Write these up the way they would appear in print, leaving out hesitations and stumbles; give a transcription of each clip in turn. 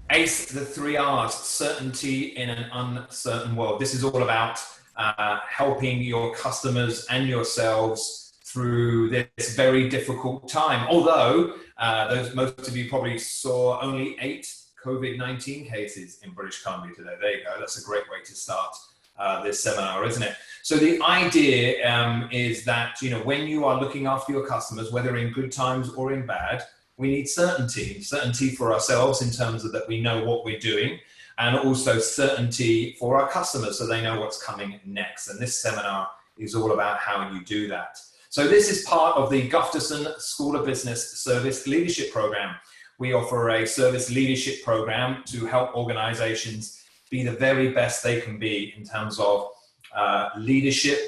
ACE, the three R's: certainty in an uncertain world. This is all about helping your customers and yourselves through this very difficult time. Although, most of you probably saw only 8 COVID-19 cases in British Columbia today. There you go. That's a great way to start this seminar, isn't it? So the idea is that, when you are looking after your customers, whether in good times or in bad, we need certainty for ourselves in terms of that we know what we're doing, and also certainty for our customers so they know what's coming next. And this seminar is all about how you do that. So this is part of the Gustavson School of Business Service Leadership Program. We offer a service leadership program to help organizations be the very best they can be in terms of leadership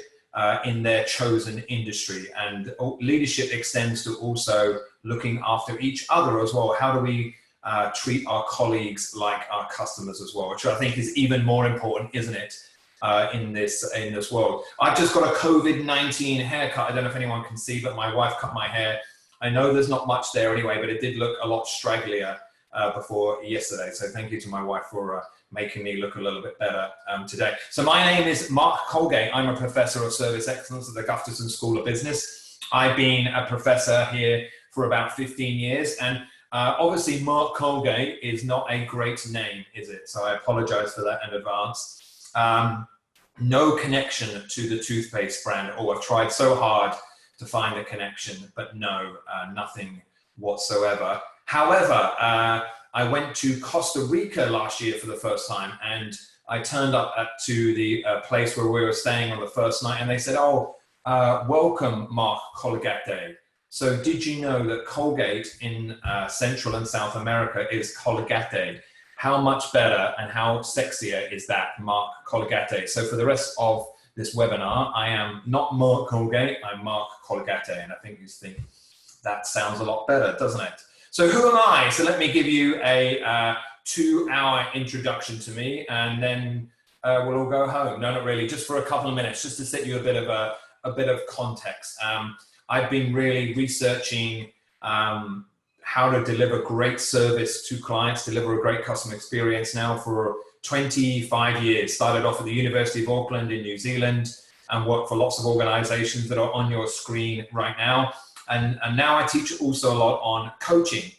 in their chosen industry. And leadership extends to also looking after each other as well. How do we treat our colleagues like our customers as well, which I think is even more important, isn't it, in this world. I've just got a COVID-19 haircut. I don't know if anyone can see, but my wife cut my hair. I know there's not much there anyway, but it did look a lot stragglier before yesterday. So thank you to my wife for making me look a little bit better today. So my name is Mark Colgate. I'm a professor of service excellence at the Gustavson School of Business. I've been a professor here for about 15 years. And obviously Mark Colgate is not a great name, is it? So I apologize for that in advance. No connection to the toothpaste brand. Oh, I've tried so hard to find a connection, but no, nothing whatsoever. However, I went to Costa Rica last year for the first time, and I turned up to the place where we were staying on the first night, and they said, "Oh, welcome, Mark Colgate." So did you know that Colgate in Central and South America is Colgate? How much better and how sexier is that, Mark Colgate? So for the rest of this webinar, I am not Mark Colgate, I'm Mark Colgate, and I think you think that sounds a lot better, doesn't it? So who am I? So let me give you a 2-hour introduction to me, and then we'll all go home. No, not really, just for a couple of minutes, just to set you a bit of context. I've been really researching how to deliver great service to clients, deliver a great customer experience now for 25 years. Started off at the University of Auckland in New Zealand and worked for lots of organizations that are on your screen right now. And now I teach also a lot on coaching,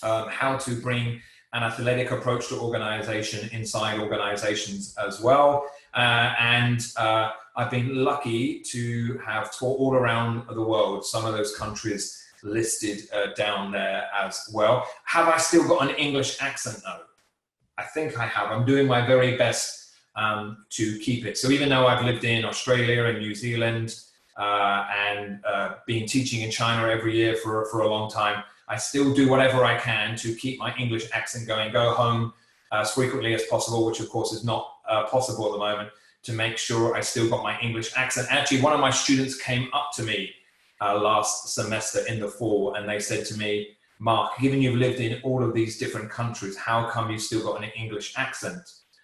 how to bring an athletic approach to organization inside organizations as well. I've been lucky to have taught all around the world, some of those countries listed down there as well. Have I still got an English accent though? I think I have. I'm doing my very best to keep it. So even though I've lived in Australia and New Zealand and been teaching in China every year for a long time, I still do whatever I can to keep my English accent going, go home as frequently as possible, which of course is not possible at the moment, to make sure I still got my English accent. Actually, one of my students came up to me last semester in the fall, and they said to me, "Mark, given you've lived in all of these different countries, how come you still got an English accent?"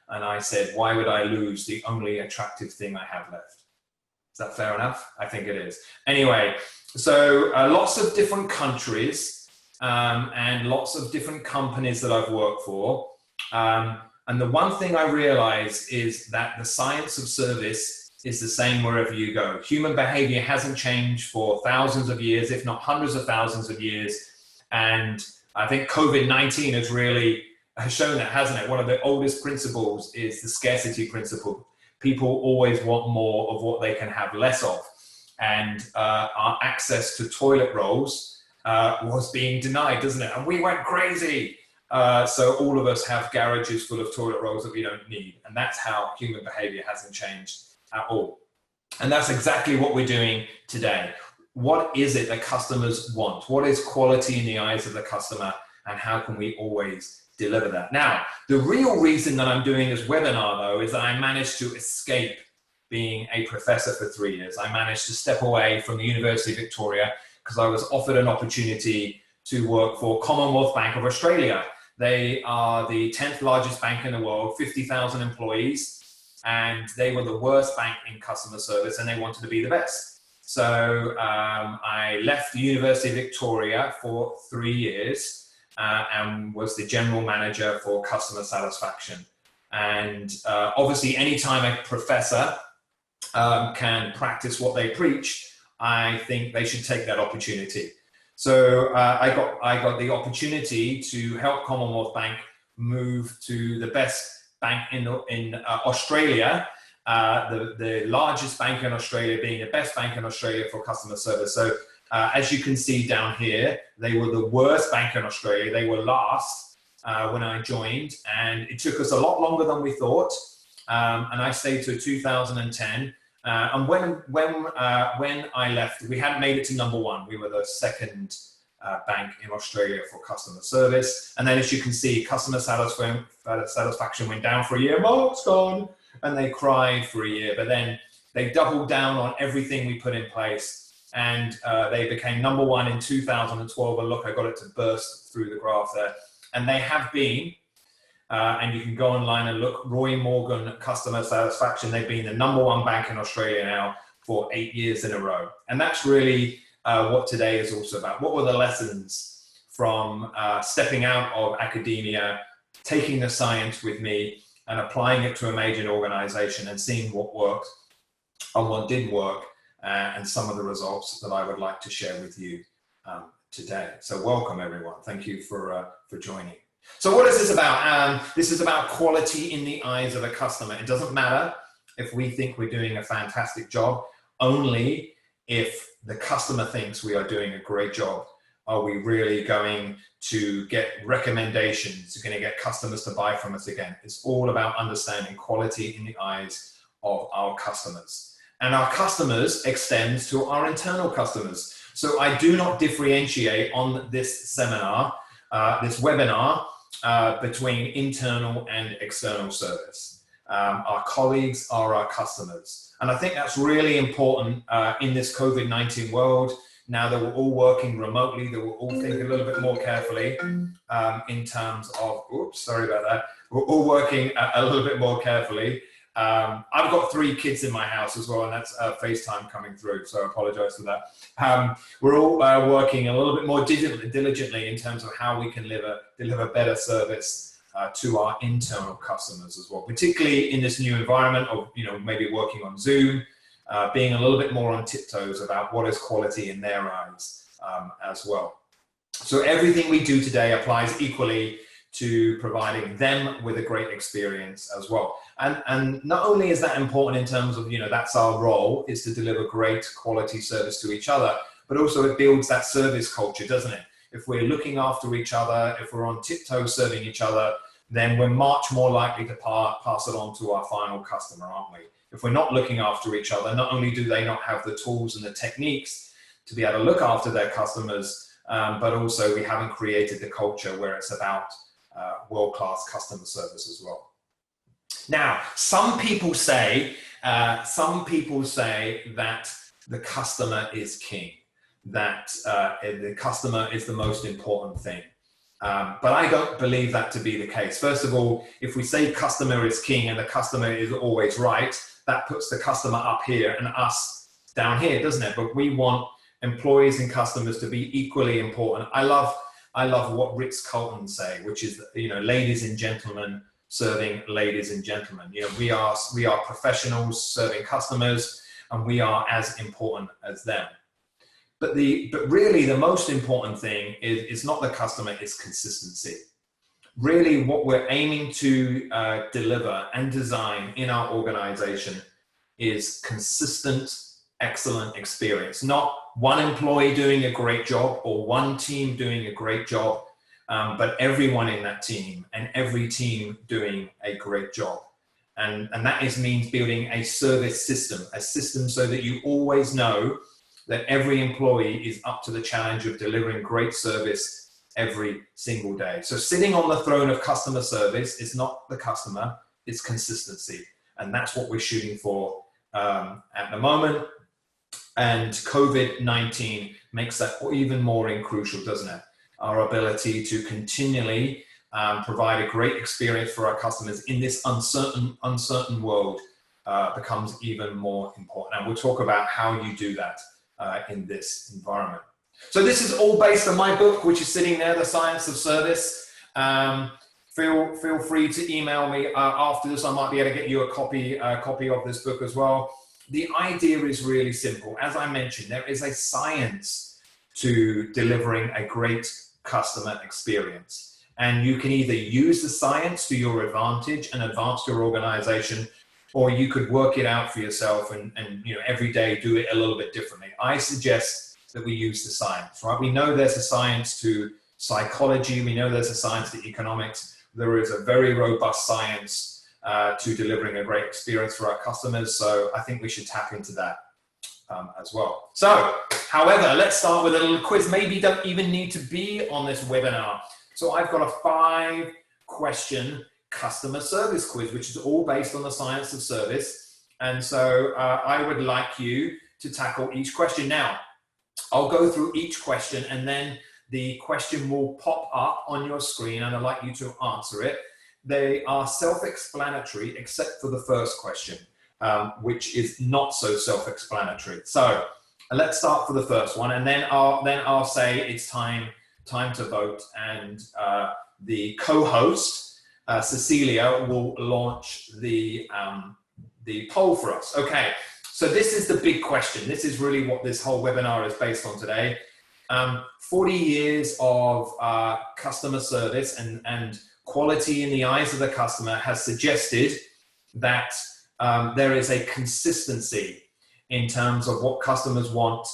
And I said, "Why would I lose the only attractive thing I have left?" Is that fair enough? I think it is. Anyway, so lots of different countries and lots of different companies that I've worked for. And the one thing I realize is that the science of service is the same wherever you go. Human behavior hasn't changed for thousands of years, if not hundreds of thousands of years. And I think COVID-19 has shown that, hasn't it? One of the oldest principles is the scarcity principle. People always want more of what they can have less of. And our access to toilet rolls was being denied, doesn't it? And we went crazy. So all of us have garages full of toilet rolls that we don't need. And that's how human behavior hasn't changed at all. And that's exactly what we're doing today. What is it that customers want? What is quality in the eyes of the customer? And how can we always deliver that? Now, the real reason that I'm doing this webinar, though, is that I managed to escape being a professor for 3 years. I managed to step away from the University of Victoria because I was offered an opportunity to work for Commonwealth Bank of Australia. They are the 10th largest bank in the world, 50,000 employees, and they were the worst bank in customer service, and they wanted to be the best. So I left the University of Victoria for 3 years, and was the general manager for customer satisfaction. And obviously, anytime a professor can practice what they preach, I think they should take that opportunity. So I got the opportunity to help Commonwealth Bank move to the best bank in Australia, the largest bank in Australia, being the best bank in Australia for customer service. So as you can see down here, they were the worst bank in Australia. They were last when I joined, and it took us a lot longer than we thought. And I stayed to 2010. And when I left, we hadn't made it to number one. We were the second bank in Australia for customer service. And then, as you can see, customer satisfaction went down for a year. Mark's gone. And they cried for a year. But then they doubled down on everything we put in place. And they became number one in 2012. And look, I got it to burst through the graph there. And they have been, and you can go online and look, Roy Morgan customer satisfaction. They've been the number one bank in Australia now for 8 years in a row. And that's really what today is also about. What were the lessons from stepping out of academia, taking the science with me and applying it to a major organization and seeing what worked and what didn't work, and some of the results that I would like to share with you today. So welcome everyone. Thank you for joining. So what is this about? This is about quality in the eyes of a customer. It doesn't matter if we think we're doing a fantastic job, only if the customer thinks we are doing a great job. Are we really going to get recommendations? We're going to get customers to buy from us again. It's all about understanding quality in the eyes of our customers. And our customers extends to our internal customers. So I do not differentiate on this seminar, this webinar, between internal and external service. Our colleagues are our customers. And I think that's really important in this COVID-19 world. Now that we're all working remotely, that we'll all think a little bit more carefully in terms of, oops, sorry about that. We're all working a little bit more carefully. I've got 3 kids in my house as well, and that's FaceTime coming through, so I apologize for that. We're all working a little bit more diligently in terms of how we can deliver better service to our internal customers as well, particularly in this new environment of, maybe working on Zoom, being a little bit more on tiptoes about what is quality in their eyes as well. So everything we do today applies equally to providing them with a great experience as well. And not only is that important in terms of, that's our role, is to deliver great quality service to each other, but also it builds that service culture, doesn't it? If we're looking after each other, if we're on tiptoe serving each other, then we're much more likely to pass it on to our final customer, aren't we? If we're not looking after each other, not only do they not have the tools and the techniques to be able to look after their customers, but also we haven't created the culture where it's about world-class customer service as well. Now, some people say that the customer is king, that the customer is the most important thing. But I don't believe that to be the case. First of all, if we say customer is king and the customer is always right, that puts the customer up here and us down here, doesn't it? But we want employees and customers to be equally important. I love what Ritz-Carlton say, which is, ladies and gentlemen serving ladies and gentlemen. We are professionals serving customers, and we are as important as them. But really the most important thing is not the customer, it's consistency. Really what we're aiming to deliver and design in our organization is consistent, excellent experience. Not one employee doing a great job or one team doing a great job, but everyone in that team and every team doing a great job. And that means building a service system, so that you always know that every employee is up to the challenge of delivering great service every single day. So sitting on the throne of customer service is not the customer, it's consistency. And that's what we're shooting for at the moment. And COVID-19 makes that even more crucial, doesn't it? Our ability to continually provide a great experience for our customers in this uncertain world becomes even more important. And we'll talk about how you do that in this environment. So this is all based on my book, which is sitting there, The Science of Service. Feel free to email me after this. I might be able to get you a copy of this book as well. The idea is really simple. As I mentioned, there is a science to delivering a great customer experience. And you can either use the science to your advantage and advance your organization, or you could work it out for yourself and every day do it a little bit differently. I suggest that we use the science, right? We know there's a science to psychology. We know there's a science to economics. There is a very robust science to delivering a great experience for our customers. So I think we should tap into that as well. So, however, let's start with a little quiz. Maybe you don't even need to be on this webinar. So I've got a 5-question customer service quiz, which is all based on the science of service. And so I would like you to tackle each question. Now, I'll go through each question and then the question will pop up on your screen and I'd like you to answer it. They are self-explanatory except for the first question, which is not so self-explanatory. So let's start for the first one, and then I'll say it's time to vote, and the co-host Cecilia will launch the poll for us. Okay, so this is the big question. This is really what this whole webinar is based on today. 40 years of customer service and quality in the eyes of the customer has suggested that there is a consistency in terms of what customers want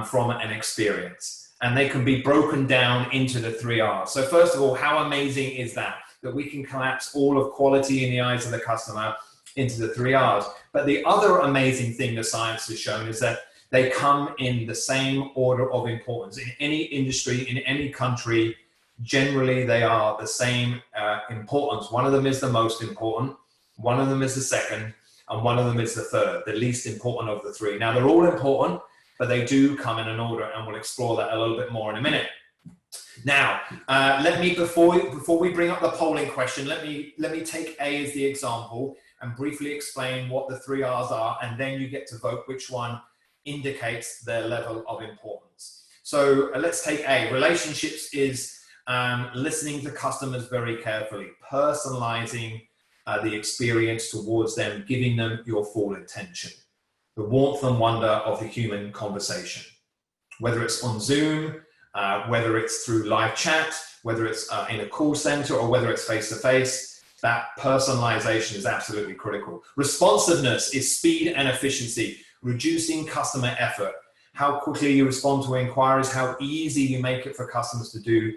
from an experience. And they can be broken down into the 3 R's. So first of all, how amazing is that we can collapse all of quality in the eyes of the customer into the 3 R's. But the other amazing thing the science has shown is that they come in the same order of importance. In any industry, in any country, generally they are the same importance. One of them is the most important, one of them is the second, and one of them is the third, the least important of the 3. Now, they're all important, but they do come in an order, and we'll explore that a little bit more in a minute. Now, let me, before we bring up the polling question, let me take A as the example and briefly explain what the 3 R's are, and then you get to vote which one indicates their level of importance. So let's take A. Relationships is listening to customers very carefully, personalizing the experience towards them, giving them your full attention. The warmth and wonder of the human conversation, whether it's on Zoom, whether it's through live chat, whether it's in a call center, or whether it's face-to-face, that personalization is absolutely critical. Responsiveness is speed and efficiency, reducing customer effort. How quickly you respond to inquiries, how easy you make it for customers to do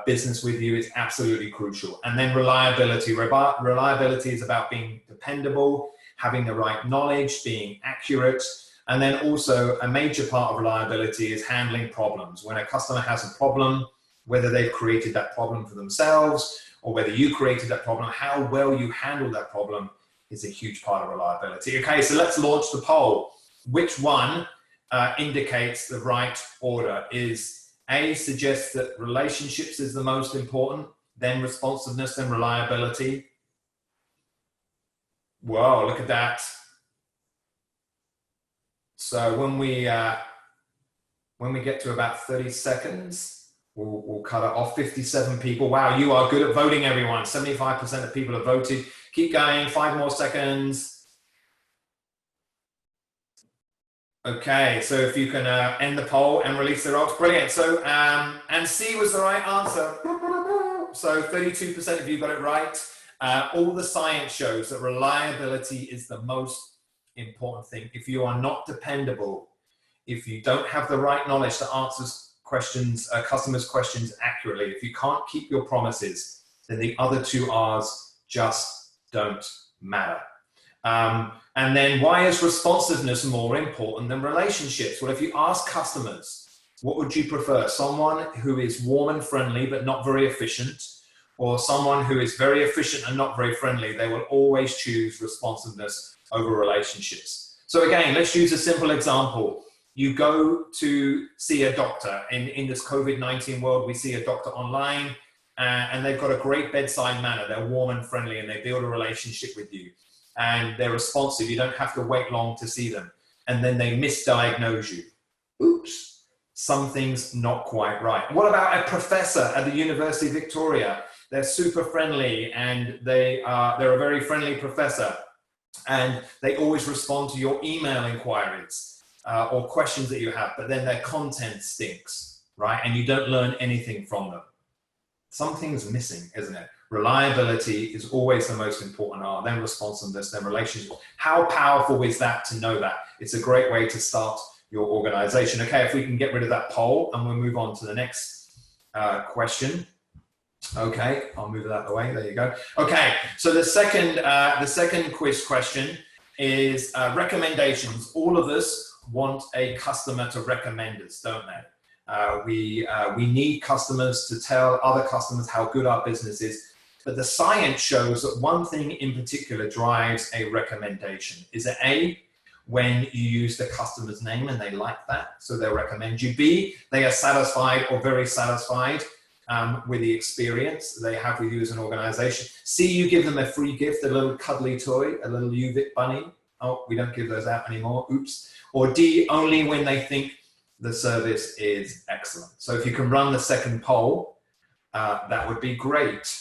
business with you is absolutely crucial. And then reliability. Reliability is about being dependable, having the right knowledge, being accurate. And then also a major part of reliability is handling problems. When a customer has a problem, whether they've created that problem for themselves or whether you created that problem, how well you handle that problem is a huge part of reliability. Okay, so let's launch the poll. Which one indicates the right order? Is A, suggests that relationships is the most important, then responsiveness, then reliability. Whoa, look at that. So when we get to about 30 seconds, we'll cut it off. 57 people. Wow, you are good at voting, everyone. 75% of people have voted. Keep going, 5 more seconds. Okay, so if you can end the poll and release the results, brilliant. So, and C was the right answer. So 32% of you got it right. All the science shows that reliability is the most important thing. If you are not dependable, if you don't have the right knowledge to answer questions, customers' questions accurately, if you can't keep your promises, then the other 2 R's just don't matter. And then why is responsiveness more important than relationships? Well, if you ask customers, what would you prefer? Someone who is warm and friendly but not very efficient, or someone who is very efficient and not very friendly? They will always choose responsiveness over relationships. So again, let's use a simple example. You go to see a doctor. In this COVID-19 world, we see a doctor online and they've got a great bedside manner. They're warm and friendly and they build a relationship with you. And they're responsive. You don't have to wait long to see them. And then they misdiagnose you. Oops. something's not quite right. What about a professor at the University of Victoria? They're super friendly and they're a very friendly professor, and they always respond to your email inquiries or questions that you have, but then their content stinks, right? And you don't learn anything from them. Something's missing, isn't it? Reliability is always the most important R, then responsiveness, then relationship. How powerful is that to know that? It's a great way to start your organization. Okay, if we can get rid of that poll and we'll move on to the next question. Okay, I'll move that away. There you go. Okay, so the second quiz question is recommendations. All of us want a customer to recommend us, don't they? We need customers to tell other customers how good our business is. But the science shows that one thing in particular drives a recommendation. Is it A, when you use the customer's name and they like that, so they'll recommend you. B, they are satisfied or very satisfied with the experience they have with you as an organization. C, you give them a free gift, a little cuddly toy, a little UVic bunny. Oh, we don't give those out anymore, oops. Or D, only when they think the service is excellent. So if you can run the second poll, that would be great.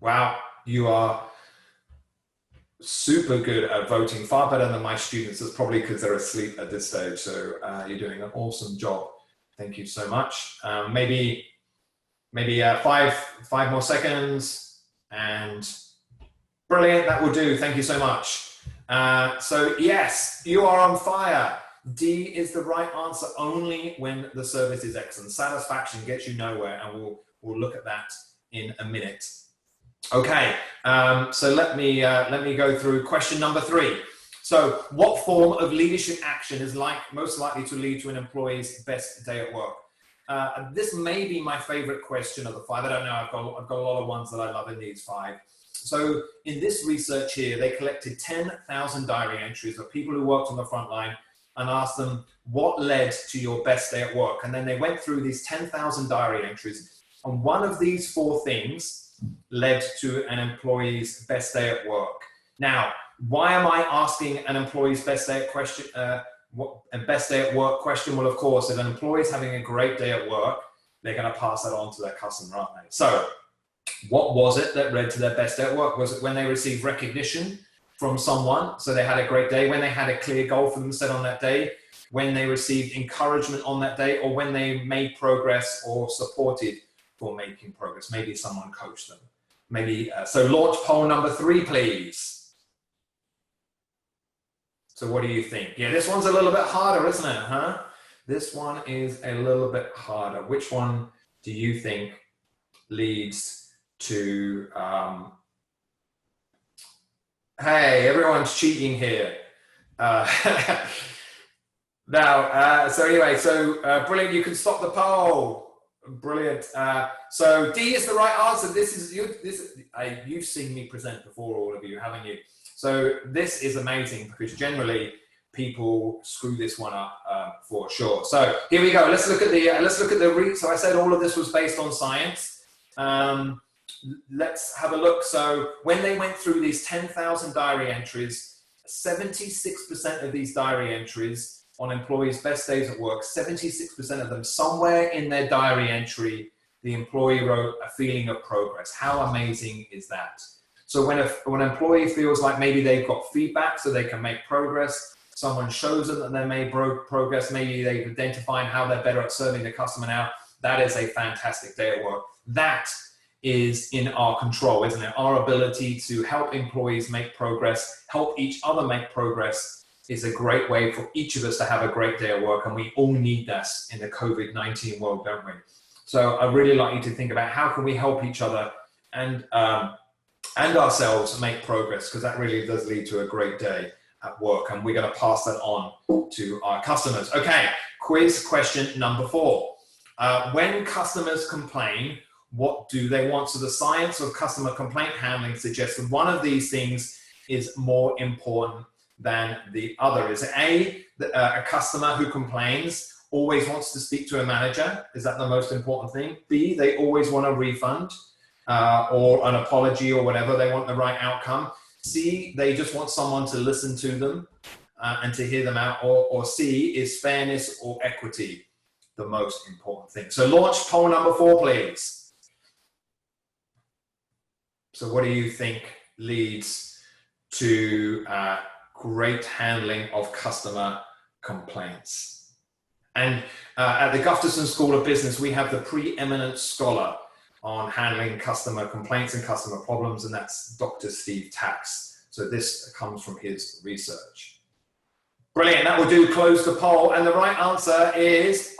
Wow, you are super good at voting, far better than my students. It's probably because they're asleep at this stage. So you're doing an awesome job. Thank you so much. Maybe 5 more seconds, and brilliant, that will do. Thank you so much. So yes, you are on fire. D is the right answer, only when the service is excellent. Satisfaction gets you nowhere, and we'll look at that in a minute. Okay, so let me go through question number 3. So what form of leadership action is most likely to lead to an employee's best day at work? This may be my favorite question of the 5. I don't know, I've got a lot of ones that I love in these 5. So in this research here, they collected 10,000 diary entries of people who worked on the front line and asked them, what led to your best day at work? And then they went through these 10,000 diary entries, and one of these 4 things led to an employee's best day at work. Now, why am I asking an employee's best day at work question? Well, of course, if an employee is having a great day at work, they're going to pass that on to their customer, aren't they? So what was it that led to their best day at work? Was it when they received recognition from someone, so they had a great day, when they had a clear goal for them set on that day, when they received encouragement on that day, or when they made progress or supported for making progress? Maybe someone coached them. Maybe, so launch poll number 3, please. So what do you think? Yeah, this one's a little bit harder, isn't it, huh? This one is a little bit harder. Which one do you think leads to, hey, everyone's cheating here. Now, so anyway, brilliant, you can stop the poll. Brilliant. So D is the right answer. You've seen me present before, all of you, haven't you? So this is amazing, because generally people screw this one up for sure. So here we go. Let's look at the so I said all of this was based on science. Let's have a look. So when they went through these 10,000 diary entries, 76% of these diary entries on employees' best days at work, 76% of them, somewhere in their diary entry, the employee wrote a feeling of progress. How amazing is that? So when an employee feels like maybe they've got feedback so they can make progress, someone shows them that they made progress, maybe they've identified how they're better at serving the customer now, that is a fantastic day at work. That is in our control, isn't it? Our ability to help employees make progress, help each other make progress, is a great way for each of us to have a great day at work, and we all need this in the COVID-19 world, don't we? So I really like you to think about how can we help each other and ourselves make progress, because that really does lead to a great day at work, and we're going to pass that on to our customers. Okay, quiz question number 4. When customers complain, what do they want? So the science of customer complaint handling suggests that one of these things is more important than the other. Is it A, a customer who complains always wants to speak to a manager? Is that the most important thing? B, they always want a refund or an apology or whatever. They want the right outcome. C, they just want someone to listen to them. and to hear them out, or C, is fairness or equity the most important thing? So launch poll number 4, please. So what do you think leads to great handling of customer complaints? And at the Gustavson School of Business, we have the preeminent scholar on handling customer complaints and customer problems, and that's Dr. Steve Tax. So this comes from his research. Brilliant, that will do close the poll. And the right answer is,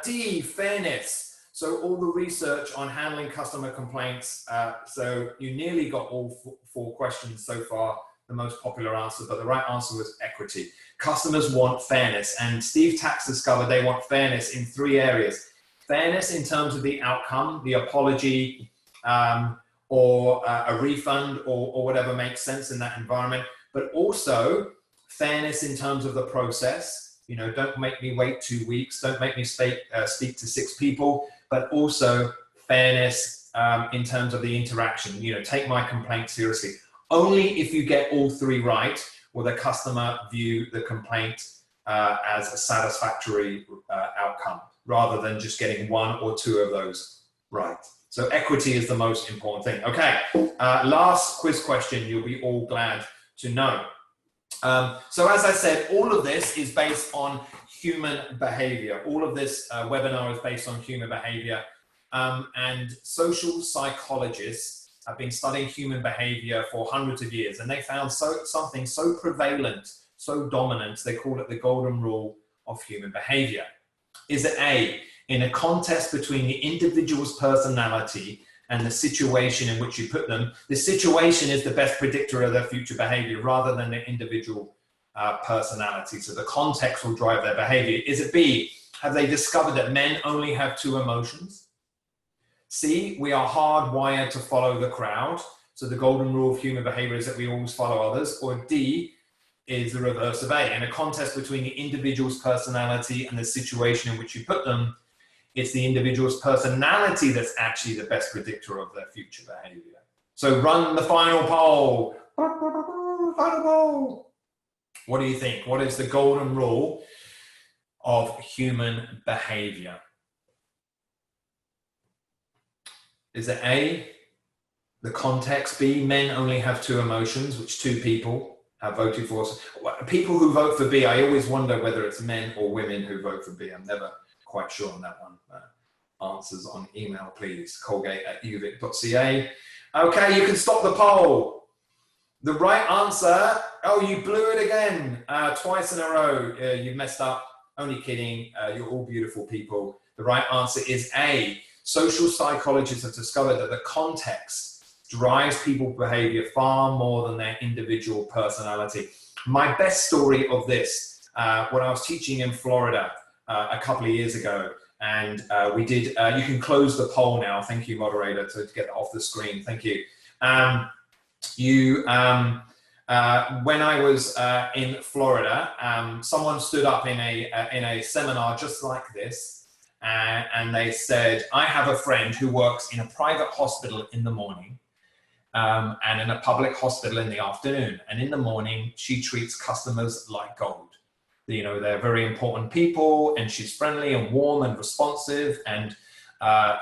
D, fairness. So all the research on handling customer complaints, so you nearly got all 4 questions so far, the most popular answer, but the right answer was equity. Customers want fairness, and Steve Tax discovered they want fairness in 3 areas. Fairness in terms of the outcome, the apology, or a refund, or whatever makes sense in that environment, but also fairness in terms of the process. You know, don't make me wait 2 weeks, don't make me speak to 6 people, but also fairness in terms of the interaction. You know, take my complaint seriously. Only if you get all 3 right will the customer view the complaint as a satisfactory outcome, rather than just getting 1 or 2 of those right. So equity is the most important thing. Okay, last quiz question you'll be all glad to know. So as I said, all of this is based on human behavior. All of this webinar is based on human behavior. And social psychologists have been studying human behavior for hundreds of years, and they found something so prevalent, so dominant, they call it the golden rule of human behavior. Is it A, in a contest between the individual's personality and the situation in which you put them, the situation is the best predictor of their future behavior rather than the individual personality. So the context will drive their behavior. Is it B, have they discovered that men only have 2 emotions? C, we are hardwired to follow the crowd. So the golden rule of human behavior is that we always follow others. Or D, is the reverse of A. In a contest between the individual's personality and the situation in which you put them, it's the individual's personality that's actually the best predictor of their future behavior. So run the final poll. Final poll. What do you think? What is the golden rule of human behavior? Is it A, the context? B, men only have 2 emotions, which 2 people have voted for. People who vote for B, I always wonder whether it's men or women who vote for B. I'm never quite sure on that one. Answers on email, please. Colgate@uvic.ca. Okay, you can stop the poll. The right answer, you blew it again. Twice in a row. You messed up. Only kidding. You're all beautiful people. The right answer is A. Social psychologists have discovered that the context drives people's behavior far more than their individual personality. My best story of this, when I was teaching in Florida a couple of years ago, and we did, you can close the poll now. Thank you, moderator, to get off the screen. Thank you. When I was in Florida, someone stood up in a seminar just like this, and they said, I have a friend who works in a private hospital in the morning and in a public hospital in the afternoon. And in the morning, she treats customers like gold. You know, they're very important people, and she's friendly and warm and responsive and,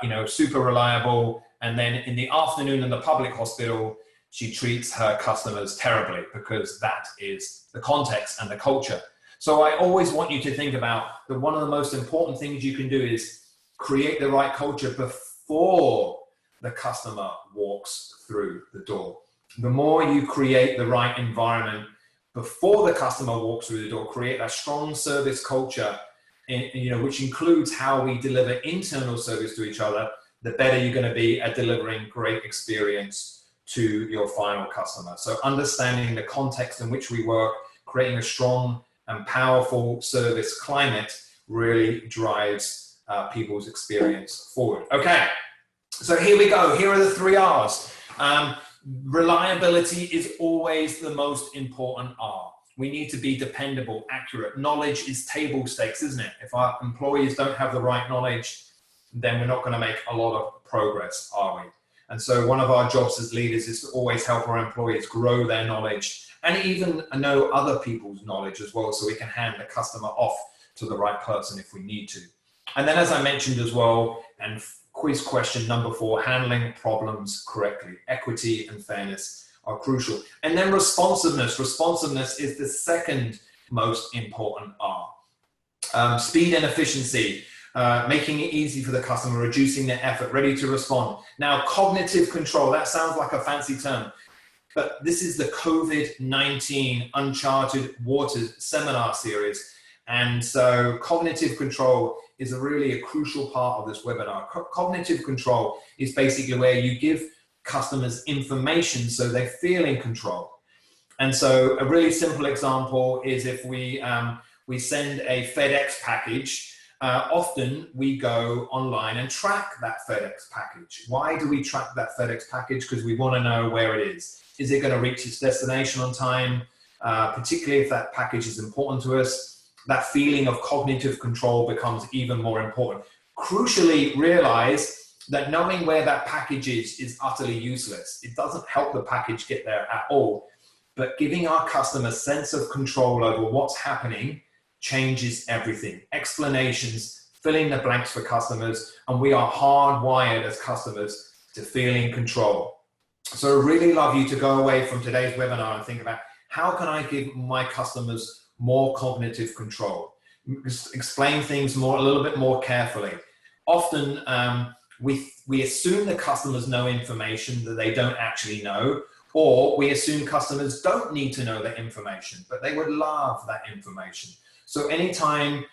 you know, super reliable. And then in the afternoon in the public hospital, she treats her customers terribly, because that is the context and the culture. So I always want you to think about that one of the most important things you can do is create the right culture before the customer walks through the door. The more you create the right environment before the customer walks through the door, create that strong service culture, you know, which includes how we deliver internal service to each other, the better you're going to be at delivering great experience to your final customer. So understanding the context in which we work, creating a strong and powerful service climate really drives people's experience forward. Okay, so here we go. Here are the 3 R's. Reliability is always the most important R. We need to be dependable, accurate. Knowledge is table stakes, isn't it? If our employees don't have the right knowledge, then we're not going to make a lot of progress, are we? And so one of our jobs as leaders is to always help our employees grow their knowledge and even know other people's knowledge as well, so we can hand the customer off to the right person if we need to. And then, as I mentioned as well, and quiz question number 4, handling problems correctly. Equity and fairness are crucial. And then responsiveness. Responsiveness is the second most important R. Speed and efficiency, making it easy for the customer, reducing their effort, ready to respond. Now, cognitive control, that sounds like a fancy term, but this is the COVID-19 Uncharted Waters seminar series. And so cognitive control is really a crucial part of this webinar. Cognitive control is basically where you give customers information so they feel in control. And so a really simple example is if we send a FedEx package, often we go online and track that FedEx package. Why do we track that FedEx package? Because we want to know where it is. Is it going to reach its destination on time? Particularly if that package is important to us. That feeling of cognitive control becomes even more important. Crucially, realize that knowing where that package is utterly useless. It doesn't help the package get there at all. But giving our customers a sense of control over what's happening changes everything. Explanations, filling the blanks for customers, and we are hardwired as customers to feel in control. So I really love you to go away from today's webinar and think about, how can I give my customers more cognitive control? Explain things a little bit more carefully. Often we assume the customers know information that they don't actually know, or we assume customers don't need to know that information, but they would love that information. So anytime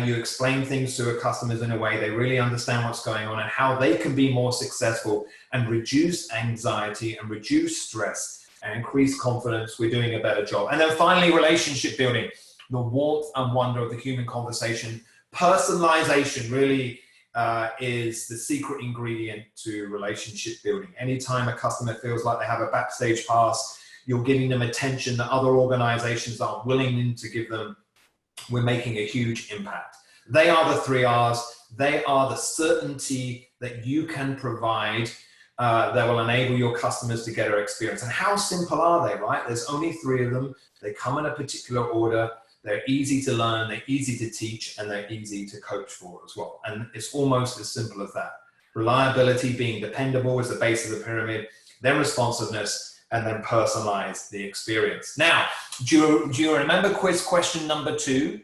you explain things to a customers in a way they really understand what's going on and how they can be more successful and reduce anxiety and reduce stress and increase confidence, we're doing a better job. And then finally, relationship building, the warmth and wonder of the human conversation. Personalization really is the secret ingredient to relationship building. Anytime a customer feels like they have a backstage pass, you're giving them attention that other organizations aren't willing to give them, we're making a huge impact. They are the 3 R's. They are the certainty that you can provide that will enable your customers to get our experience. And how simple are they, right? There's only 3 of them. They come in a particular order. They're easy to learn, they're easy to teach, and they're easy to coach for as well. And it's almost as simple as that. Reliability, being dependable, is the base of the pyramid, then responsiveness, and then personalize the experience. Now, do you remember quiz question number 2?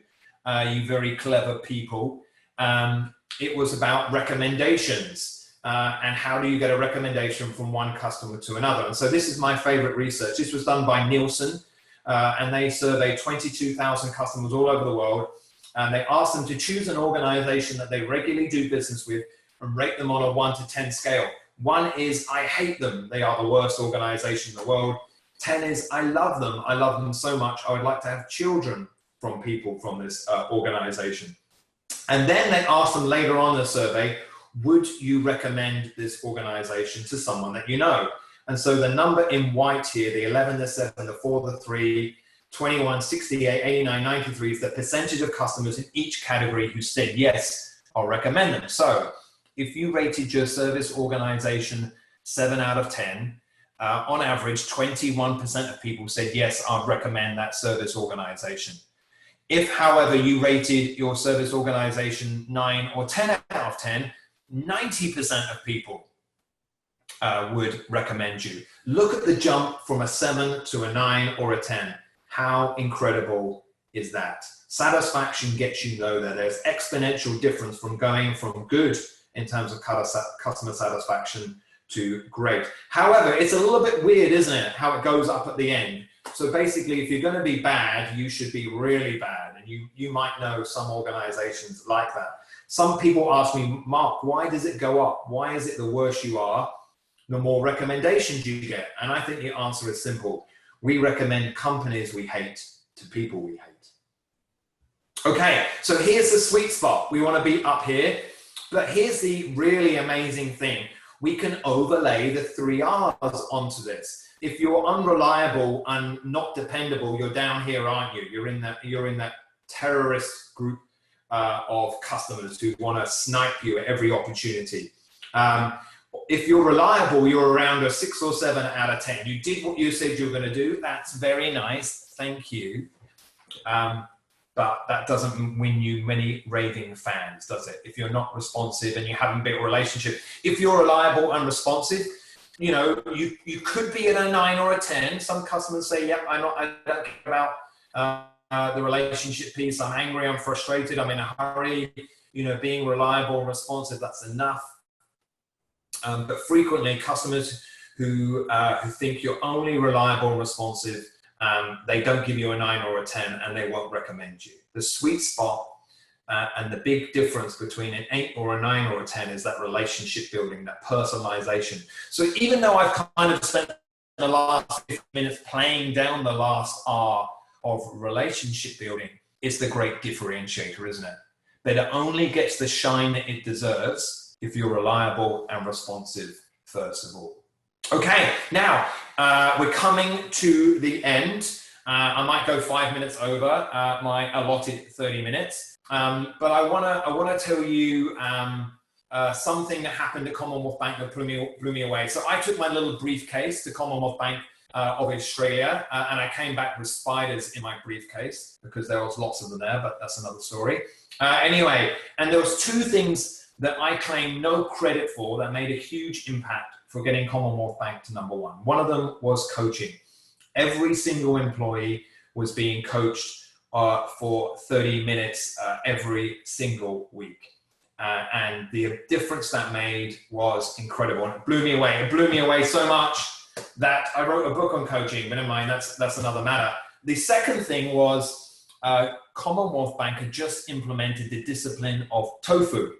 You very clever people. It was about recommendations. And how do you get a recommendation from one customer to another? And so this is my favorite research. This was done by Nielsen, and they surveyed 22,000 customers all over the world. And they asked them to choose an organization that they regularly do business with and rate them on a 1 to 10 scale. 1 is, I hate them. They are the worst organization in the world. 10 is, I love them. I love them so much. I would like to have children from people from this organization. And then they asked them later on in the survey, would you recommend this organization to someone that you know? And so the number in white here, the 11, the 7, the 4, the 3, 21, 68, 89, 93 is the percentage of customers in each category who said, yes, I'll recommend them. So if you rated your service organization 7 out of 10, on average, 21% of people said, yes, I'd recommend that service organization. If, however, you rated your service organization 9 or 10 out of 10, 90% of people would recommend you. Look at the jump from a 7 to a 9 or a 10. How incredible is that? Satisfaction gets you nowhere. There's exponential difference from going from good in terms of customer satisfaction to great. However, it's a little bit weird, isn't it? How it goes up at the end. So basically, if you're going to be bad, you should be really bad. And you might know some organizations like that. Some people ask me, Mark, why does it go up? Why is it the worse you are, the more recommendations you get? And I think the answer is simple. We recommend companies we hate to people we hate. Okay, so here's the sweet spot. We want to be up here. But here's the really amazing thing. We can overlay the 3 R's onto this. If you're unreliable and not dependable, you're down here, aren't you? You're in that terrorist group of customers who want to snipe you at every opportunity. If you're reliable, you're around a 6 or 7 out of 10. You did what you said you were going to do. That's very nice. Thank you. But that doesn't win you many raving fans, does it? If you're not responsive and you haven't built a relationship. If you're reliable and responsive, you know, you could be at a 9 or a 10. Some customers say, yep, I don't care about the relationship piece. I'm angry, I'm frustrated, I'm in a hurry. You know, being reliable and responsive, that's enough. But frequently, customers who think you're only reliable and responsive, they don't give you a 9 or a 10, and they won't recommend you. The sweet spot and the big difference between an 8 or a 9 or a 10 is that relationship building, that personalization. So even though I've kind of spent the last 15 minutes playing down the last R of relationship building, it's the great differentiator, isn't it? That it only gets the shine that it deserves if you're reliable and responsive, first of all. Okay, now we're coming to the end. I might go 5 minutes over my allotted 30 minutes, but I wanna tell you something that happened at Commonwealth Bank that blew me away. So I took my little briefcase to Commonwealth Bank of Australia, and I came back with spiders in my briefcase because there was lots of them there, but that's another story. Anyway, and there was 2 things that I claim no credit for that made a huge impact for getting Commonwealth Bank to number 1. One of them was coaching. Every single employee was being coached for 30 minutes every single week. And the difference that made was incredible. And it blew me away. It blew me away so much that I wrote a book on coaching, but never mind, that's another matter. The second thing was Commonwealth Bank had just implemented the discipline of tofu.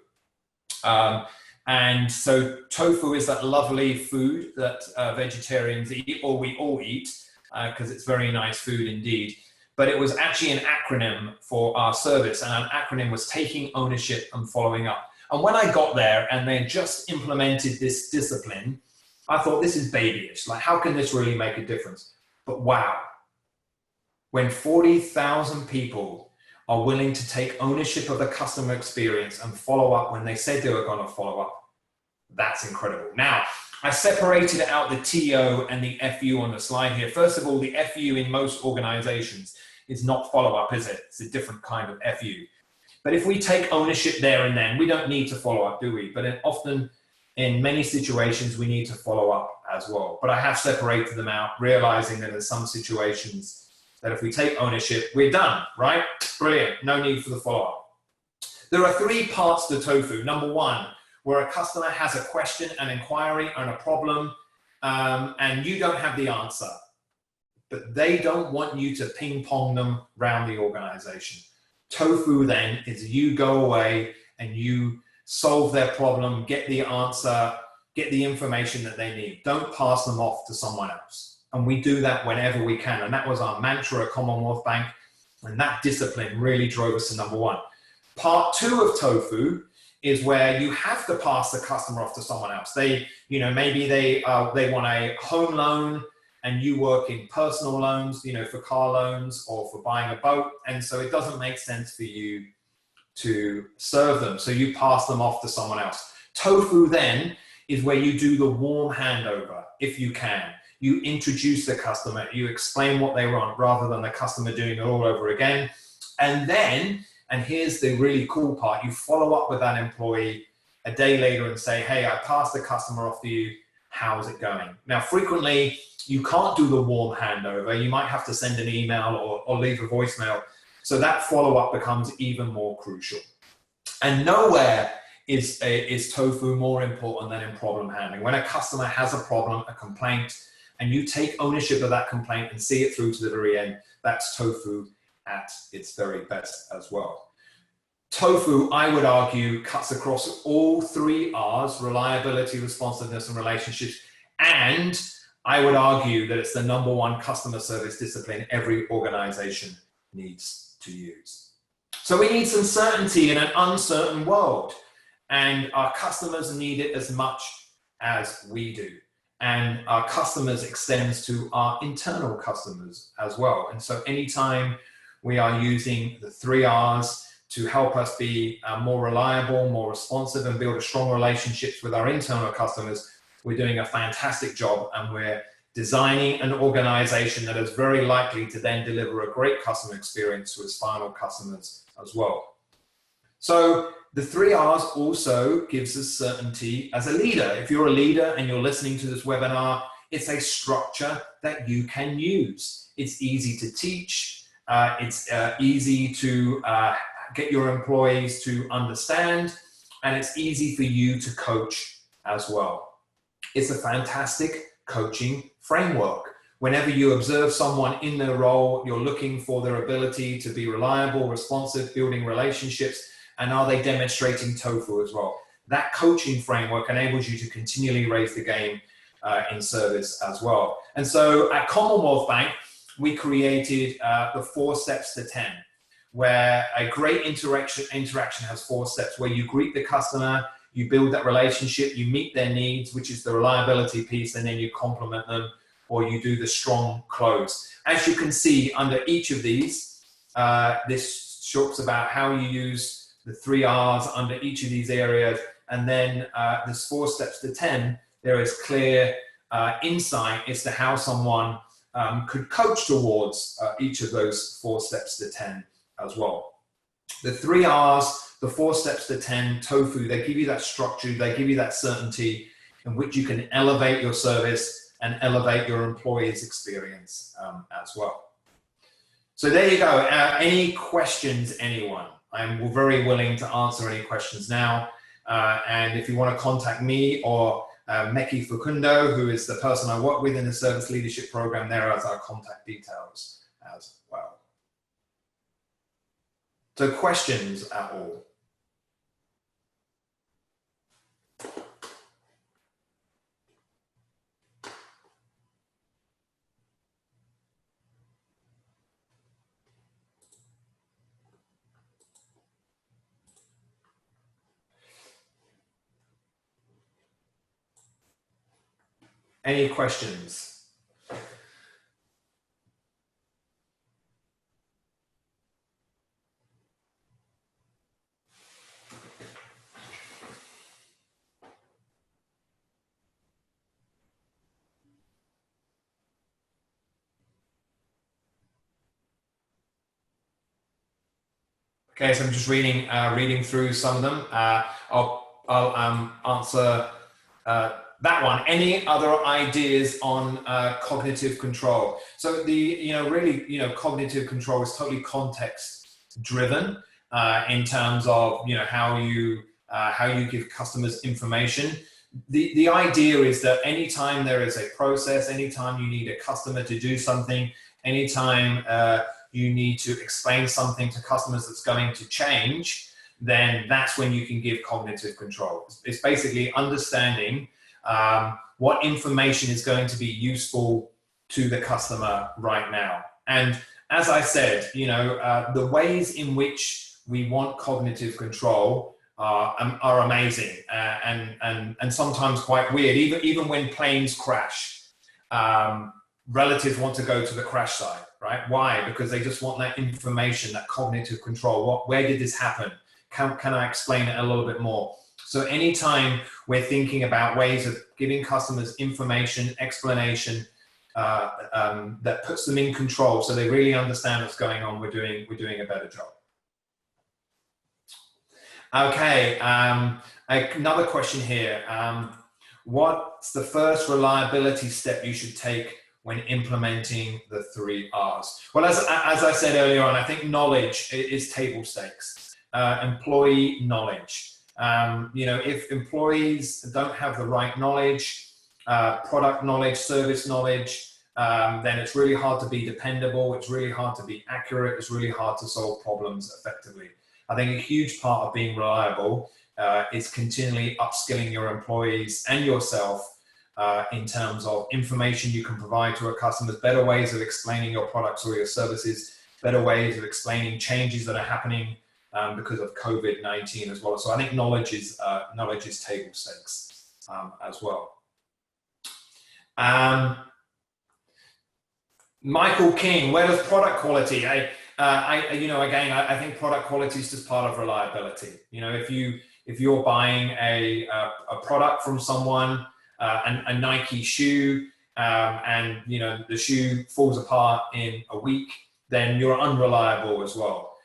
And so tofu is that lovely food that vegetarians eat, or we all eat, because it's very nice food indeed. But it was actually an acronym for our service, and an acronym was taking ownership and following up. And when I got there and they just implemented this discipline, I thought, this is babyish. Like, how can this really make a difference? But wow, when 40,000 people are willing to take ownership of the customer experience and follow up when they said they were going to follow up, that's incredible. Now, I separated out the TO and the FU on the slide here. First of all, the FU in most organizations is not follow-up, is it? It's a different kind of FU. But if we take ownership there and then, we don't need to follow up, do we? But often, in many situations, we need to follow up as well. But I have separated them out, realizing that in some situations, that if we take ownership, we're done, right? Brilliant, no need for the follow-up. There are 3 parts to tofu. Number 1, where a customer has a question, an inquiry, and a problem, and you don't have the answer. But they don't want you to ping pong them around the organization. Tofu then is you go away and you solve their problem, get the answer, get the information that they need. Don't pass them off to someone else. And we do that whenever we can. And that was our mantra at Commonwealth Bank. And that discipline really drove us to number 1. Part 2 of tofu is where you have to pass the customer off to someone else. They, you know, maybe they want a home loan and you work in personal loans, you know, for car loans or for buying a boat. And so it doesn't make sense for you to serve them. So you pass them off to someone else. Tofu then is where you do the warm handover, if you can. You introduce the customer, you explain what they want rather than the customer doing it all over again. And then, and here's the really cool part, you follow up with that employee a day later and say, hey, I passed the customer off to you, how's it going? Now, frequently, you can't do the warm handover. You might have to send an email or leave a voicemail. So that follow-up becomes even more crucial. And nowhere is tofu more important than in problem handling. When a customer has a problem, a complaint, and you take ownership of that complaint and see it through to the very end, that's tofu at its very best as well. Tofu, I would argue, cuts across all 3 R's, reliability, responsiveness, and relationships. And I would argue that it's the number 1 customer service discipline every organization needs to use. So we need some certainty in an uncertain world, and our customers need it as much as we do. And our customers extends to our internal customers as well. And so anytime we are using the 3 R's to help us be more reliable, more responsive, and build a strong relationships with our internal customers, we're doing a fantastic job, and we're designing an organization that is very likely to then deliver a great customer experience to its final customers as well. So the 3 R's also gives us certainty as a leader. If you're a leader and you're listening to this webinar, it's a structure that you can use. It's easy to teach. It's easy to get your employees to understand, and it's easy for you to coach as well. It's a fantastic coaching framework. Whenever you observe someone in their role, you're looking for their ability to be reliable, responsive, building relationships, and are they demonstrating TOEFL as well? That coaching framework enables you to continually raise the game in service as well. And so at Commonwealth Bank, we created the 4 steps to 10, where a great interaction has 4 steps, where you greet the customer, you build that relationship, you meet their needs, which is the reliability piece, and then you compliment them, or you do the strong close. As you can see under each of these, this talks about how you use the 3 R's under each of these areas, and then there's 4 steps to 10. There is clear insight as to how someone could coach towards each of those 4 steps to 10 as well. The 3 R's, the 4 steps to 10, TOEFL, they give you that structure, they give you that certainty in which you can elevate your service and elevate your employees' experience as well. So there you go. Any questions, anyone? I'm very willing to answer any questions now. And if you want to contact me or Meki Fukundo, who is the person I work with in the service leadership program, there as our contact details as well. So questions at all? Any questions? Okay, so I'm just reading through some of them. I'll answer that one. Any other ideas on cognitive control? So cognitive control is totally context driven in terms of how you give customers information. The idea is that anytime there is a process, anytime you need a customer to do something, anytime you need to explain something to customers that's going to change, then that's when you can give cognitive control. It's basically understanding what information is going to be useful to the customer right now. And as I said, the ways in which we want cognitive control are amazing and sometimes quite weird. Even when planes crash, relatives want to go to the crash site, right? Why? Because they just want that information, that cognitive control. Where did this happen? Can I explain it a little bit more? So anytime we're thinking about ways of giving customers information, explanation, that puts them in control so they really understand what's going on, we're doing a better job. Okay, another question here. What's the first reliability step you should take when implementing the 3 R's? Well, as I said earlier on, I think knowledge is table stakes. Employee knowledge. If employees don't have the right knowledge, product knowledge, service knowledge, then it's really hard to be dependable. It's really hard to be accurate. It's really hard to solve problems effectively. I think a huge part of being reliable is continually upskilling your employees and yourself in terms of information you can provide to our customers, better ways of explaining your products or your services, better ways of explaining changes that are happening because of COVID-19 as well. So I think knowledge is table stakes as well. Michael King, where does product quality? I think product quality is just part of reliability. If you're buying a product from someone, a Nike shoe, and the shoe falls apart in a week, then you're unreliable as well.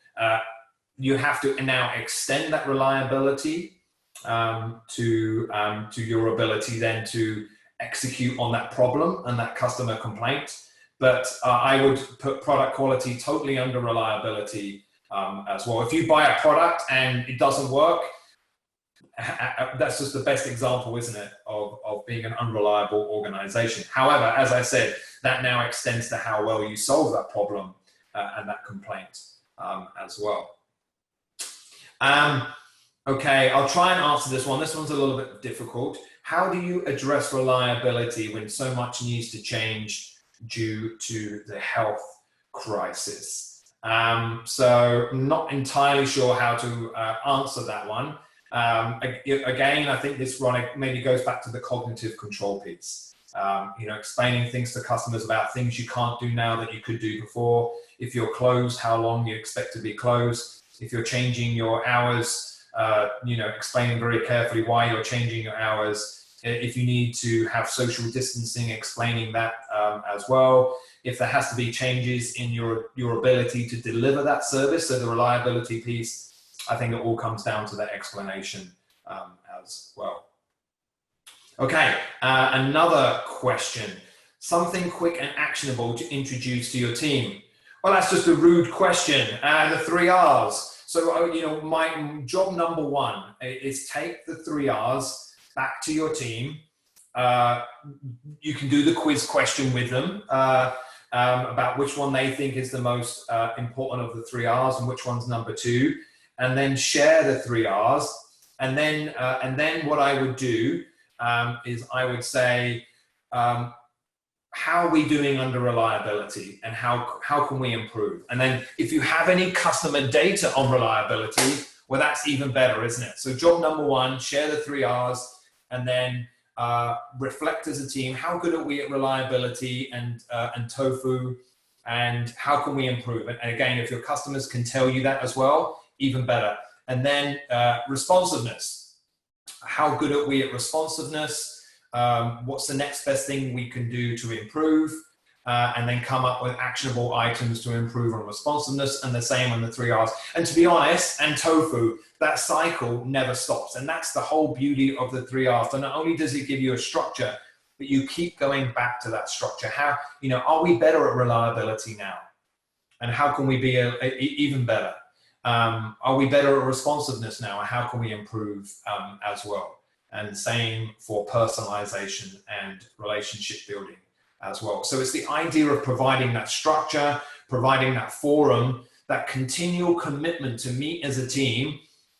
You have to now extend that reliability to your ability then to execute on that problem and that customer complaint. But I would put product quality totally under reliability as well. If you buy a product and it doesn't work, that's just the best example, isn't it, of being an unreliable organization. However, as I said, that now extends to how well you solve that problem and that complaint as well. Okay, I'll try and answer this one. This one's a little bit difficult. How do you address reliability when so much needs to change due to the health crisis? So I'm not entirely sure how to answer that one. Again, I think this one maybe goes back to the cognitive control piece. Explaining things to customers about things you can't do now that you could do before. If you're closed, how long you expect to be closed. If you're changing your hours, explaining very carefully why you're changing your hours. If you need to have social distancing, explaining that as well. If there has to be changes in your ability to deliver that service, so the reliability piece, I think it all comes down to that explanation as well. Okay, another question. Something quick and actionable to introduce to your team. Well, that's just a rude question. The 3 R's. So, my job number one is take the 3 R's back to your team. You can do the quiz question with them about which one they think is the most important of the 3 R's and which one's number 2, and then share the 3 R's. And then what I would do is I would say, how are we doing under reliability, and how can we improve? And then if you have any customer data on reliability, well, that's even better, isn't it? So job number one, share the 3 R's, and then reflect as a team. How good are we at reliability and tofu, and how can we improve? And again, if your customers can tell you that as well, even better. And then responsiveness. How good are we at responsiveness? What's the next best thing we can do to improve? And then come up with actionable items to improve on responsiveness, and the same on the 3 R's. And to be honest, and tofu, that cycle never stops. And that's the whole beauty of the 3 R's. So not only does it give you a structure, but you keep going back to that structure. How, are we better at reliability now? And how can we be even better? Are we better at responsiveness now? And how can we improve as well? And same for personalization and relationship building as well. So it's the idea of providing that structure, providing that forum, that continual commitment to meet as a team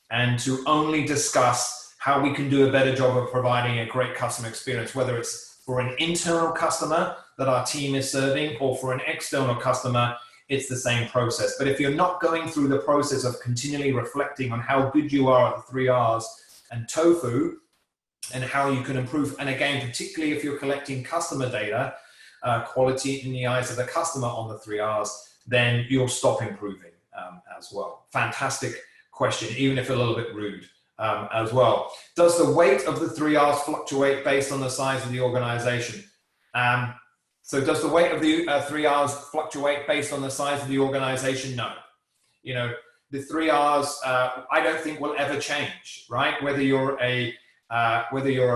and to only discuss how we can do a better job of providing a great customer experience, whether it's for an internal customer that our team is serving or for an external customer. It's the same process. But if you're not going through the process of continually reflecting on how good you are at the 3 R's and tofu, and how you can improve, and again, particularly if you're collecting customer data, quality in the eyes of the customer on the 3 R's, then you'll stop improving as well. Fantastic question, even if a little bit rude as well. Does the weight of the 3 R's fluctuate based on the size of the organization? So does the weight of the 3 R's fluctuate based on the size of the organization? No. The 3 R's, I don't think will ever change, right? Whether you're a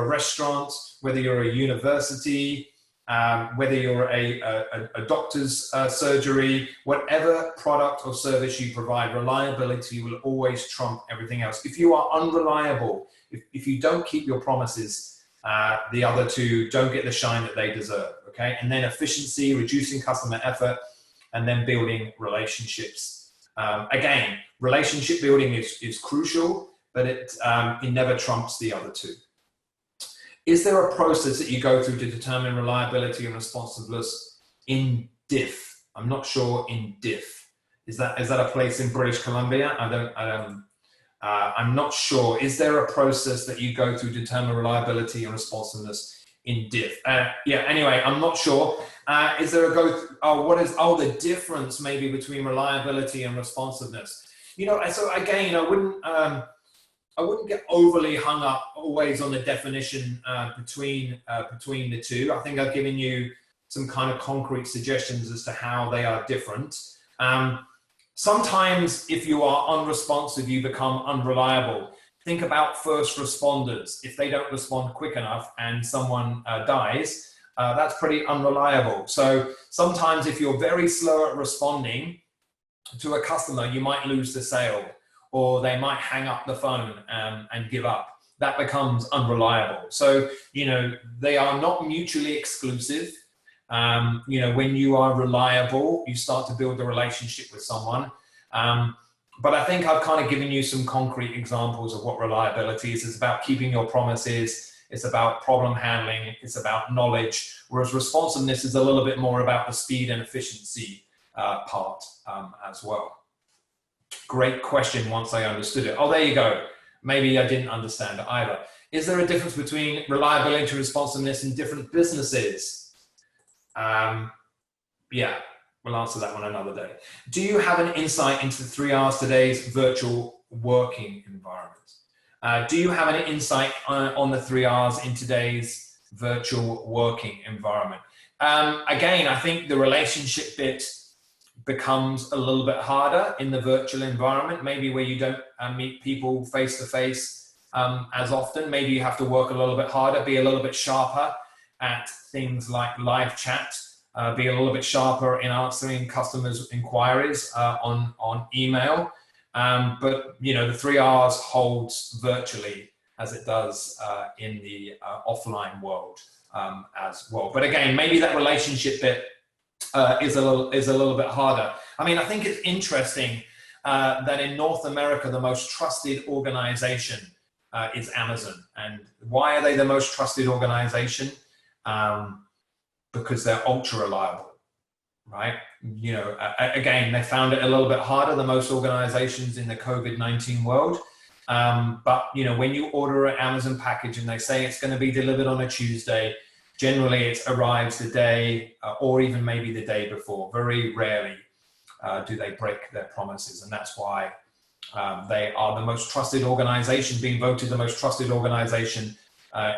restaurant, whether you're a university, whether you're a doctor's surgery, whatever product or service you provide, reliability will always trump everything else. If you are unreliable, if you don't keep your promises, the other two don't get the shine that they deserve, okay? And then efficiency, reducing customer effort, and then building relationships. Again, relationship building is crucial, but it never trumps the other two. Is there a process that you go through to determine reliability and responsiveness in diff? I'm not sure in diff. Is that a place in British Columbia? I'm not sure. Is there a process that you go through to determine reliability and responsiveness in diff. Yeah, anyway, I'm not sure. Is there a the difference maybe between reliability and responsiveness? So again, I wouldn't get overly hung up always on the definition between the two. I think I've given you some kind of concrete suggestions as to how they are different. Sometimes if you are unresponsive, you become unreliable. Think about first responders. If they don't respond quick enough and someone dies, that's pretty unreliable. So sometimes if you're very slow at responding to a customer, you might lose the sale, or they might hang up the phone and give up. That becomes unreliable. So, they are not mutually exclusive. When you are reliable, you start to build a relationship with someone. But I think I've kind of given you some concrete examples of what reliability is. It's about keeping your promises. It's about problem handling. It's about knowledge. Whereas responsiveness is a little bit more about the speed and efficiency part as well. Great question once I understood it. Oh, there you go. Maybe I didn't understand it either. Is there a difference between reliability and responsiveness in different businesses? Yeah, we'll answer that one another day. Do you have an insight into 3R's today's virtual working environment? Do you have an insight on the 3R's in today's virtual working environment? Again, I think the relationship bit becomes a little bit harder in the virtual environment, maybe where you don't meet people face to face as often. Maybe you have to work a little bit harder, be a little bit sharper at things like live chat, be a little bit sharper in answering customers' inquiries on email. But the 3R's holds virtually as it does in the offline world as well. But again, maybe that relationship bit is a little bit harder. I mean, I think it's interesting that in North America, the most trusted organization is Amazon. And why are they the most trusted organization? Because they're ultra reliable, right? Again, they found it a little bit harder than most organizations in the COVID-19 world. But when you order an Amazon package and they say it's going to be delivered on a Tuesday, generally it arrives the day or even maybe the day before. Very rarely do they break their promises. And that's why they are the most trusted organization, being voted the most trusted organization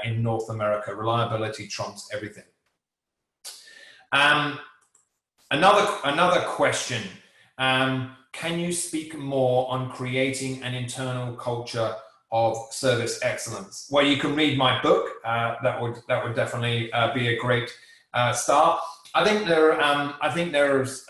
in North America. Reliability trumps everything. Another question. Can you speak more on creating an internal culture of service excellence? Well, you can read my book. That would definitely be a great start. I think there's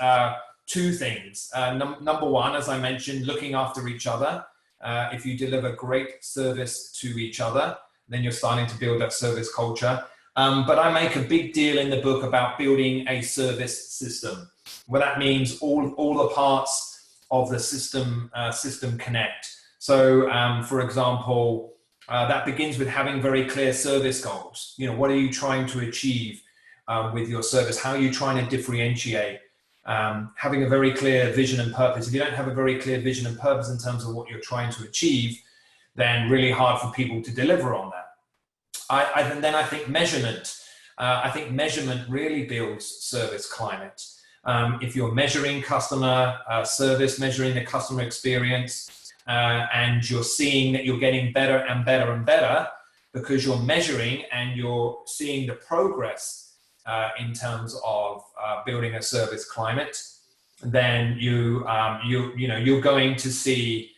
two things. Number one, as I mentioned, looking after each other. If you deliver great service to each other, then you're starting to build that service culture. But I make a big deal in the book about building a service system. Well, that means all the parts of the system connect. So, for example, that begins with having very clear service goals. What are you trying to achieve with your service? How are you trying to differentiate? Having a very clear vision and purpose. If you don't have a very clear vision and purpose in terms of what you're trying to achieve, then really hard for people to deliver on that. Then I think measurement. I think measurement really builds service climate. If you're measuring customer service, measuring the customer experience, and you're seeing that you're getting better and better and better because you're measuring and you're seeing the progress in terms of building a service climate, then you're going to see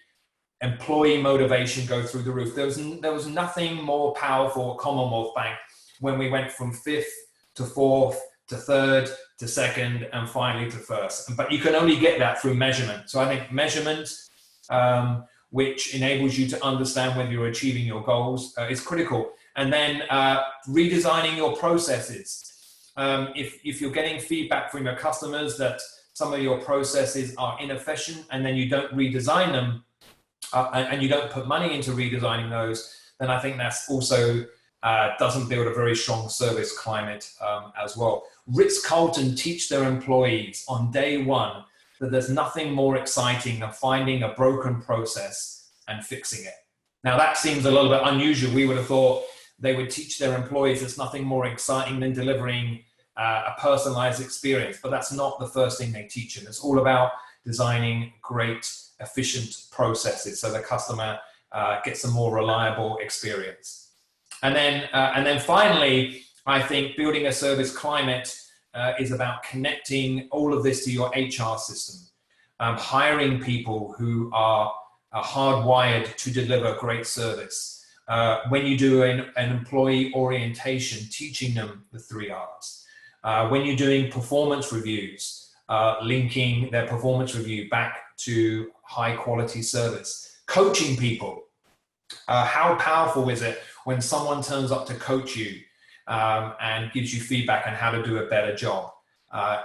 employee motivation go through the roof. There was nothing more powerful at Commonwealth Bank when we went from 5th to 4th to 3rd to 2nd and finally to 1st. But you can only get that through measurement. So I think measurement, which enables you to understand whether you're achieving your goals, is critical. And then redesigning your processes. If you're getting feedback from your customers that some of your processes are inefficient and then you don't redesign them, and you don't put money into redesigning those, then I think that's also doesn't build a very strong service climate as well. Ritz-Carlton teach their employees on day one that there's nothing more exciting than finding a broken process and fixing it. Now that seems a little bit unusual. We would have thought they would teach their employees there's nothing more exciting than delivering a personalized experience, but that's not the first thing they teach them. It's all about designing great, efficient processes so the customer gets a more reliable experience. And then finally, I think building a service climate is about connecting all of this to your HR system, hiring people who are hardwired to deliver great service. When you do an employee orientation, teaching them the 3 R's. When you're doing performance reviews, linking their performance review back to high quality service. Coaching people. How powerful is it when someone turns up to coach you and gives you feedback on how to do a better job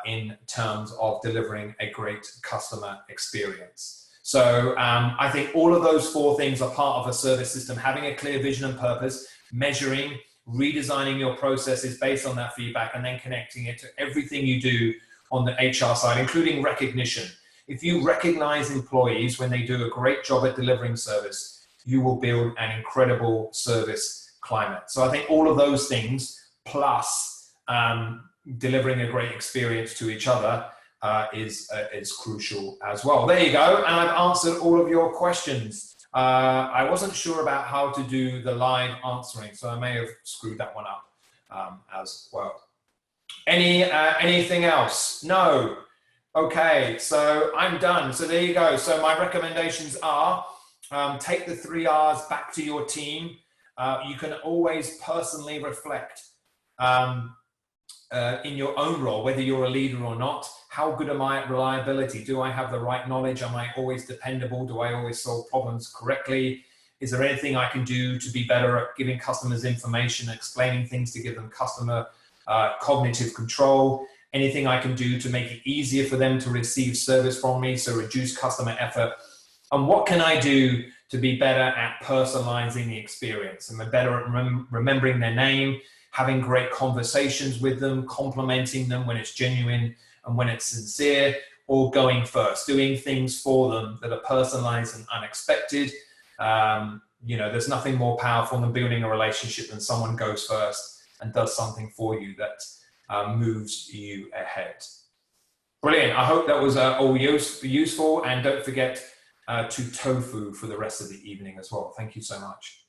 in terms of delivering a great customer experience? So I think all of those 4 things are part of a service system: having a clear vision and purpose, measuring, redesigning your processes based on that feedback, and then connecting it to everything you do on the HR side, including recognition. If you recognize employees when they do a great job at delivering service, you will build an incredible service climate. So I think all of those things, plus delivering a great experience to each other, is crucial as well. There you go, and I've answered all of your questions. I wasn't sure about how to do the live answering, so I may have screwed that one up as well. Anything else? No. Okay, so I'm done. So there you go. So my recommendations are take the 3 R's back to your team. You can always personally reflect in your own role, whether you're a leader or not. How good am I at reliability? Do I have the right knowledge? Am I always dependable? Do I always solve problems correctly? Is there anything I can do to be better at giving customers information, explaining things to give them customer cognitive control? Anything I can do to make it easier for them to receive service from me, so reduce customer effort? And what can I do to be better at personalizing the experience? Am I better at remembering their name, having great conversations with them, complimenting them when it's genuine and when it's sincere, or going first, doing things for them that are personalized and unexpected? You know, there's nothing more powerful than building a relationship when someone goes first and does something for you that moves you ahead. Brilliant. I hope that was all useful, and don't forget to tofu for the rest of the evening as well. Thank you so much.